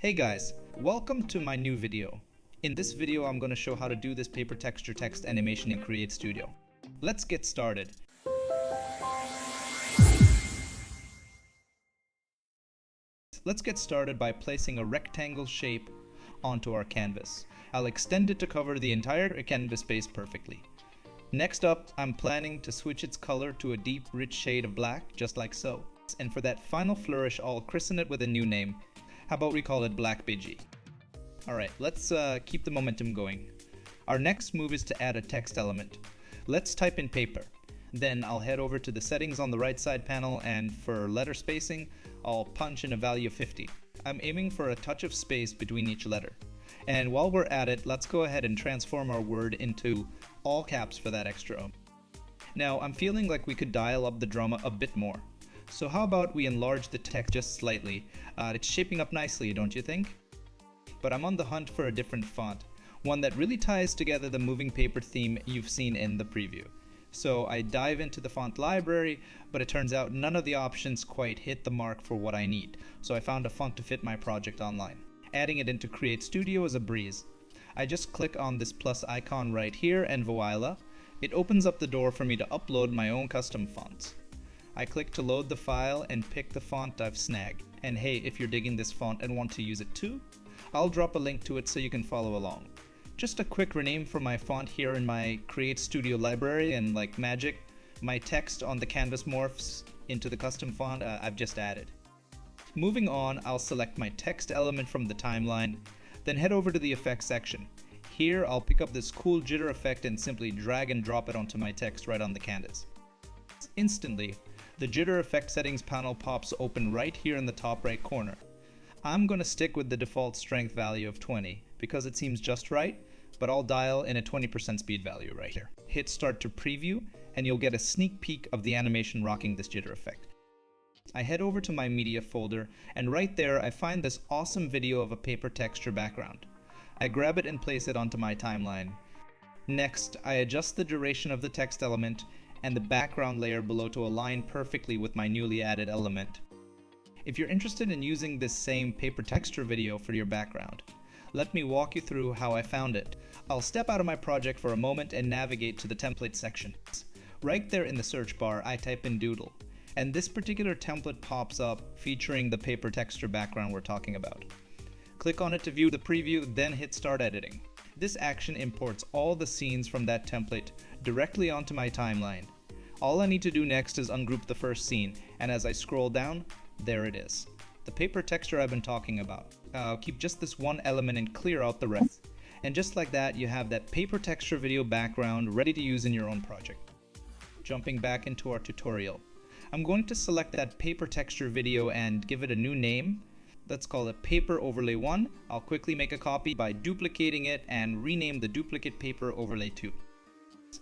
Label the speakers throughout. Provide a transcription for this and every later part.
Speaker 1: Hey guys, welcome to my new video. In this video, I'm going to show how to do this paper texture text animation in Create Studio. Let's get started. Let's get started by placing a rectangle shape onto our canvas. I'll extend it to cover the entire canvas space perfectly. Next up, I'm planning to switch its color to a deep, rich shade of black, just like so. And for that final flourish, I'll christen it with a new name. How about we call it Black Bidgie? Alright, let's keep the momentum going. Our next move is to add a text element. Let's type in paper. Then I'll head over to the settings on the right side panel, and for letter spacing, I'll punch in a value of 50. I'm aiming for a touch of space between each letter. And while we're at it, let's go ahead and transform our word into all caps for that extra oomph. Now, I'm feeling like we could dial up the drama a bit more. So how about we enlarge the text just slightly? It's shaping up nicely, don't you think? But I'm on the hunt for a different font, one that really ties together the moving paper theme you've seen in the preview. So I dive into the font library, but it turns out none of the options quite hit the mark for what I need. So I found a font to fit my project online. Adding it into Create Studio is a breeze. I just click on this plus icon right here and voila, it opens up the door for me to upload my own custom fonts. I click to load the file and pick the font I've snagged. And hey, if you're digging this font and want to use it too, I'll drop a link to it so you can follow along. Just a quick rename for my font here in my Create Studio library, and like magic, my text on the canvas morphs into the custom font I've just added. Moving on, I'll select my text element from the timeline, then head over to the effects section. Here, I'll pick up this cool jitter effect and simply drag and drop it onto my text right on the canvas. Instantly, the jitter effect settings panel pops open right here in the top right corner. I'm going to stick with the default strength value of 20 because it seems just right, but I'll dial in a 20% speed value right here. Hit start to preview and you'll get a sneak peek of the animation rocking this jitter effect. I head over to my media folder, and right there I find this awesome video of a paper texture background. I grab it and place it onto my timeline. Next, I adjust the duration of the text element and the background layer below to align perfectly with my newly added element. If you're interested in using this same paper texture video for your background, let me walk you through how I found it. I'll step out of my project for a moment and navigate to the template section. Right there in the search bar, I type in Doodle, and this particular template pops up featuring the paper texture background we're talking about. Click on it to view the preview, then hit Start Editing. This action imports all the scenes from that template directly onto my timeline. All I need to do next is ungroup the first scene, and as I scroll down, there it is. The paper texture I've been talking about. I'll keep just this one element and clear out the rest. And just like that, you have that paper texture video background ready to use in your own project. Jumping back into our tutorial, I'm going to select that paper texture video and give it a new name. Let's call it Paper Overlay 1. I'll quickly make a copy by duplicating it and rename the duplicate Paper Overlay 2.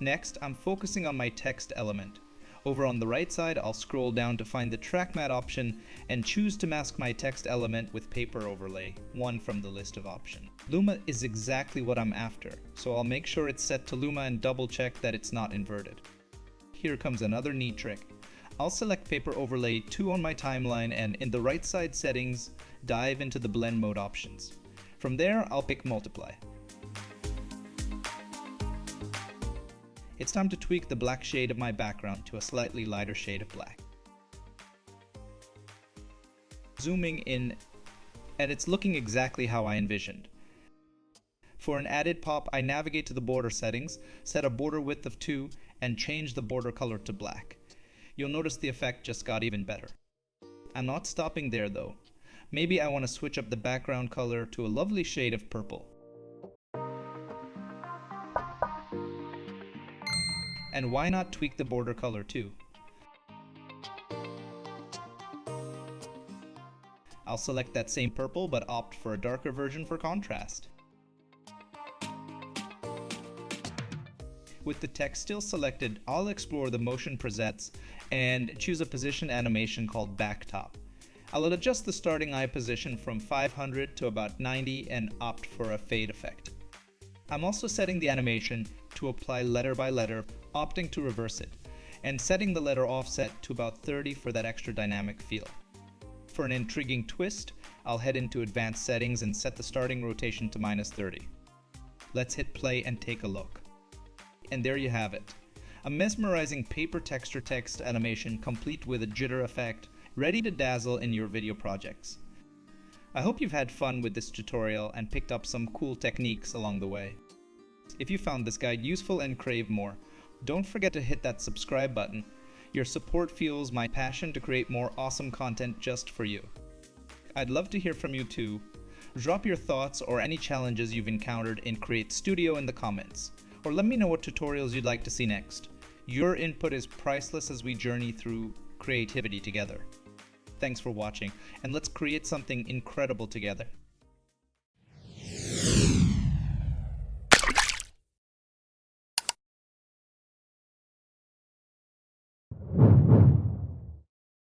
Speaker 1: Next, I'm focusing on my text element. Over on the right side, I'll scroll down to find the track matte option and choose to mask my text element with Paper Overlay 1 from the list of options. Luma is exactly what I'm after, so I'll make sure it's set to Luma and double check that it's not inverted. Here comes another neat trick. I'll select Paper Overlay 2 on my timeline, and in the right side settings, dive into the blend mode options. From there, I'll pick Multiply. It's time to tweak the black shade of my background to a slightly lighter shade of black. Zooming in, and it's looking exactly how I envisioned. For an added pop, I navigate to the border settings, set a border width of 2, and change the border color to black. You'll notice the effect just got even better. I'm not stopping there though. Maybe I want to switch up the background color to a lovely shade of purple. And why not tweak the border color too? I'll select that same purple but opt for a darker version for contrast. With the text still selected, I'll explore the motion presets and choose a position animation called Backtop. I'll adjust the starting eye position from 500 to about 90 and opt for a fade effect. I'm also setting the animation to apply letter by letter, opting to reverse it, and setting the letter offset to about 30 for that extra dynamic feel. For an intriguing twist, I'll head into advanced settings and set the starting rotation to -30. Let's hit play and take a look. And there you have it. A mesmerizing paper texture text animation complete with a jitter effect, ready to dazzle in your video projects. I hope you've had fun with this tutorial and picked up some cool techniques along the way. If you found this guide useful and crave more, don't forget to hit that subscribe button. Your support fuels my passion to create more awesome content just for you. I'd love to hear from you too. Drop your thoughts or any challenges you've encountered in Create Studio in the comments, or let me know what tutorials you'd like to see next. Your input is priceless as we journey through creativity together. Thanks for watching, and let's create something incredible together.